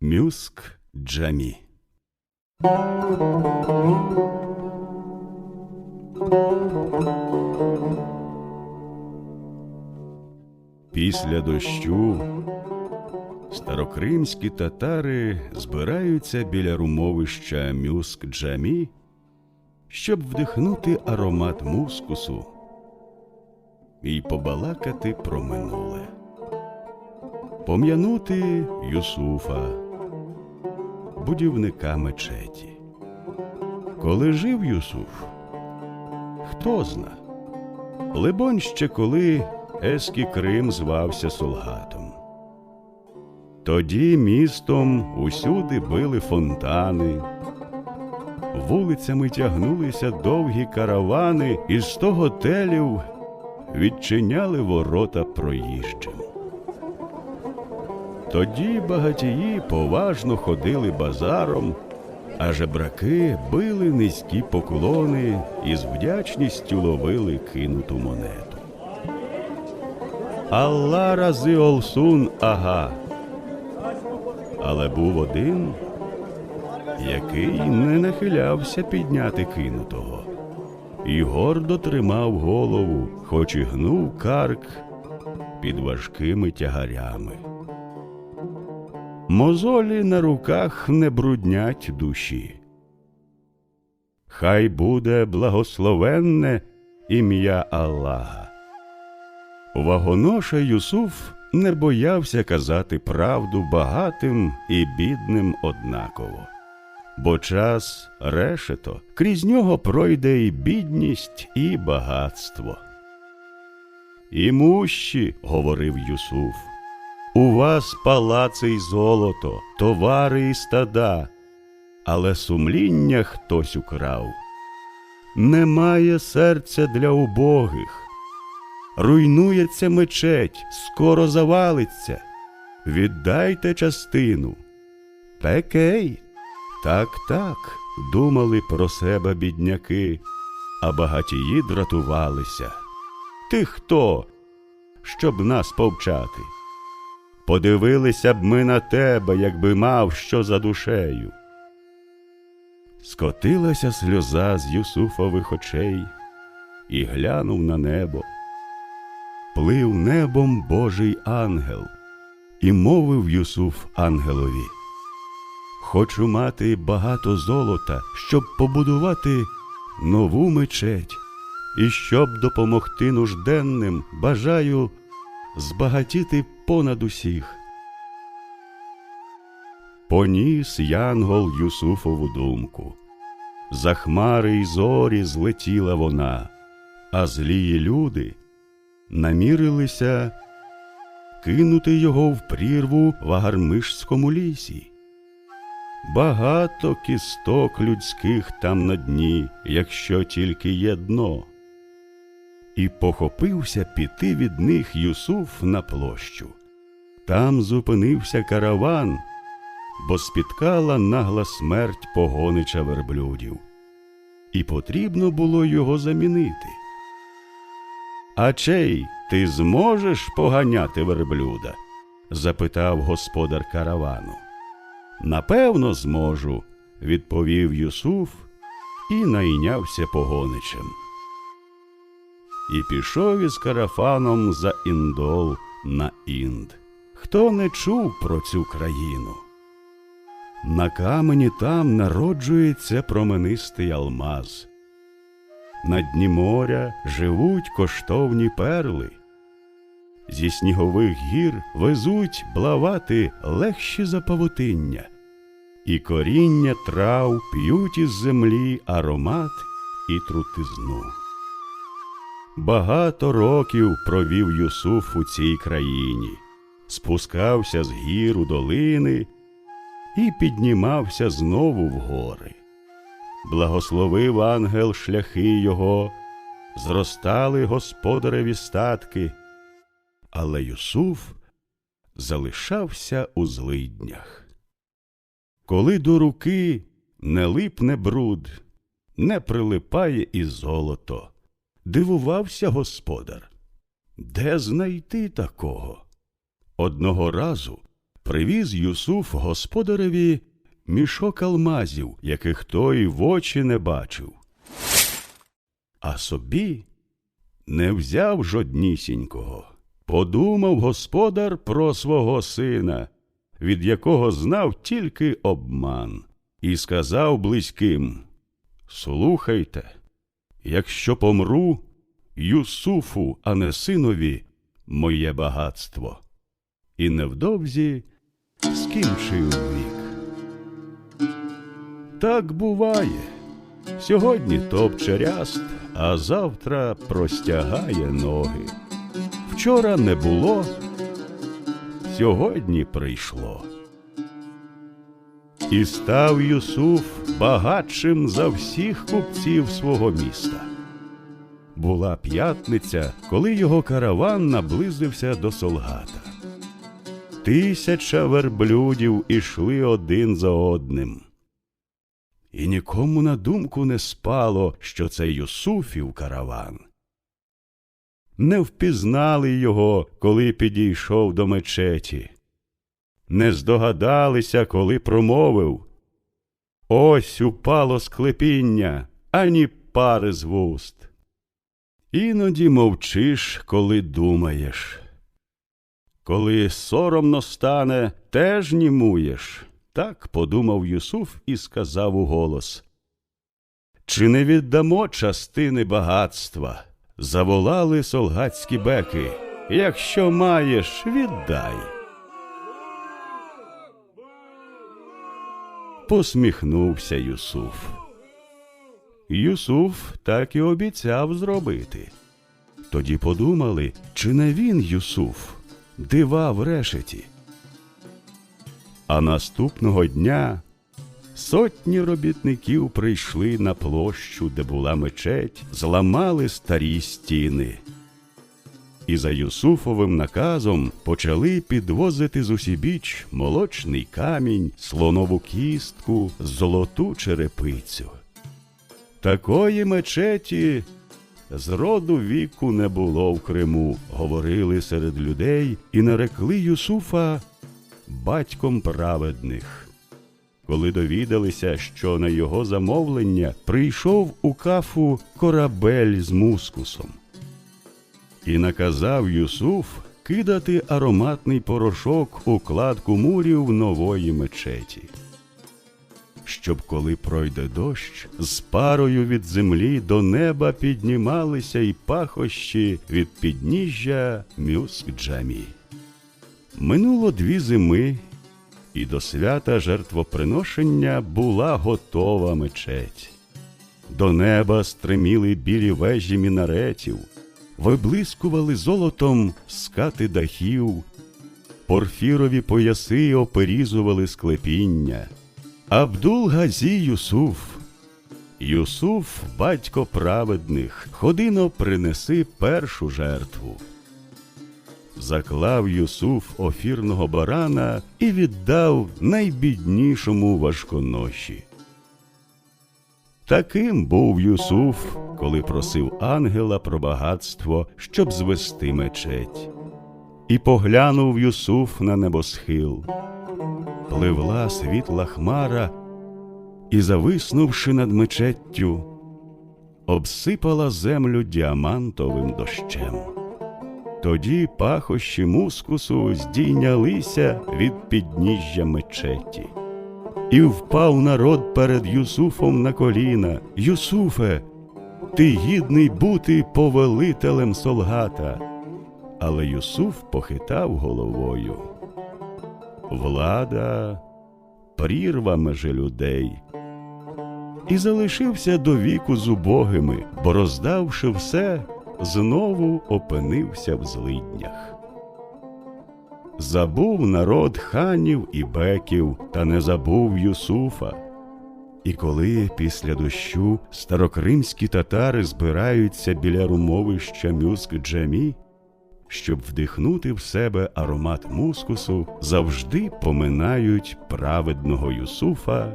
Мюск Джамі. Після дощу старокримські татари збираються біля румовища Мюск Джамі, щоб вдихнути аромат мускусу і побалакати про минуле, пом'янути Юсуфа, будівника мечеті. Коли жив Юсуф, хто зна, либонь ще коли Еський Крим звався Солгатом. Тоді містом усюди били фонтани, вулицями тягнулися довгі каравани, і 100 готелів відчиняли ворота проїжджим. Тоді багатії поважно ходили базаром, а жебраки били низькі поклони і з вдячністю ловили кинуту монету. Алла рази олсун ага. Але був один, який не нахилявся підняти кинутого, і гордо тримав голову, хоч і гнув карк під важкими тягарями. Мозолі на руках не бруднять душі. Хай буде благословенне ім'я Аллаха. Вагоноша Юсуф не боявся казати правду багатим і бідним однаково. Бо час – решето, крізь нього пройде і бідність, і багатство. «Імущі, – говорив Юсуф, – у вас палаци й золото, товари і стада, але сумління хтось украв. Немає серця для убогих. Руйнується мечеть, скоро завалиться. Віддайте частину». «Пекей!» Так, думали про себе бідняки, а багатії дратувалися. «Ти хто, щоб нас повчати? Подивилися б ми на тебе, якби мав що за душею». Скотилася сльоза з Юсуфових очей, і глянув на небо. Плив небом Божий ангел, і мовив Юсуф ангелові: «Хочу мати багато золота, щоб побудувати нову мечеть, і щоб допомогти нужденним, бажаю збагатіти понад усіх». Поніс янгол Юсуфову думку. За хмари й зорі злетіла вона, а злії люди намірилися кинути його в прірву в Агармишському лісі. Багато кісток людських там на дні, якщо тільки є дно. І похопився піти від них Юсуф на площу. Там зупинився караван, бо спіткала нагла смерть погонича верблюдів. І потрібно було його замінити. «Ачей, ти зможеш поганяти верблюда?» – запитав господар каравану. «Напевно, зможу», – відповів Юсуф і найнявся погоничем. І пішов із карафаном за індол на Інд. Хто не чув про цю країну? На камені там народжується променистий алмаз. На дні моря живуть коштовні перли. Зі снігових гір везуть блавати легші за павутиння. І коріння трав п'ють із землі аромат і трутизну. Багато років провів Юсуф у цій країні. Спускався з гір у долини і піднімався знову в гори. Благословив ангел шляхи його, зростали господареві статки, але Юсуф залишався у злиднях. Коли до руки не липне бруд, не прилипає і золото, дивувався господар. Де знайти такого? Одного разу привіз Юсуф господареві мішок алмазів, яких той в очі не бачив. А собі не взяв жоднісінького. Подумав господар про свого сина, від якого знав тільки обман, і сказав близьким: «Слухайте, якщо помру, Юсуфу, а не синові, моє багатство». І невдовзі скінчив вік. Так буває. Сьогодні топче ряст, а завтра простягає ноги. Вчора не було, сьогодні прийшло. І став Юсуф багатшим за всіх купців свого міста. Була п'ятниця, коли його караван наблизився до Солгата. 1000 верблюдів ішли один за одним. І нікому на думку не спало, що це Юсуфів караван. Не впізнали його, коли підійшов до мечеті. Не здогадалися, коли промовив: «Ось упало склепіння, ані пари з вуст». Іноді мовчиш, коли думаєш. Коли соромно стане, теж німуєш. Так подумав Юсуф і сказав уголос: «Чи не віддамо частини багатства?» Заволали солгатські беки: «Якщо маєш, віддай». Посміхнувся Юсуф. Юсуф так і обіцяв зробити. Тоді подумали, чи не він, Юсуф, дива в решеті. А наступного дня сотні робітників прийшли на площу, де була мечеть, зламали старі стіни. І за Юсуфовим наказом почали підвозити зусібіч молочний камінь, слонову кістку, золоту черепицю. Такої мечеті з роду віку не було в Криму, говорили серед людей і нарекли Юсуфа батьком праведних. Коли довідалися, що на його замовлення прийшов у Кафу корабель з мускусом. І наказав Юсуф кидати ароматний порошок у кладку мурів нової мечеті. Щоб коли пройде дощ, з парою від землі до неба піднімалися й пахощі від підніжжя Мюск-Джамі. Минуло 2 зими, і до свята жертвоприношення була готова мечеть. До неба стриміли білі вежі мінаретів, виблискували золотом скати дахів, порфірові пояси оперізували склепіння. Абдул-Газі Юсуф, Юсуф, батько праведних, ходино принеси першу жертву. Заклав Юсуф офірного барана і віддав найбіднішому важконоші. Таким був Юсуф, коли просив ангела про багатство, щоб звести мечеть. І поглянув Юсуф на небосхил. Пливла світла хмара і, зависнувши над мечеттю, обсипала землю діамантовим дощем. Тоді пахощі мускусу здійнялися від підніжжя мечеті. І впав народ перед Юсуфом на коліна: «Юсуфе, ти гідний бути повелителем Солгата». Але Юсуф похитав головою. Влада – прірва межи людей. І залишився до віку з убогими, бо, роздавши все, знову опинився в злиднях. Забув народ ханів і беків, та не забув Юсуфа. І коли після дощу старокримські татари збираються біля румовища Мюск-Джамі, щоб вдихнути в себе аромат мускусу, завжди поминають праведного Юсуфа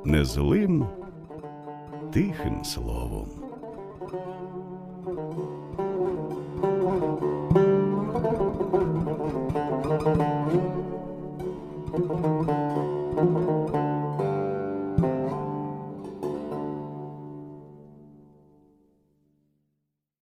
незлим, тихим словом.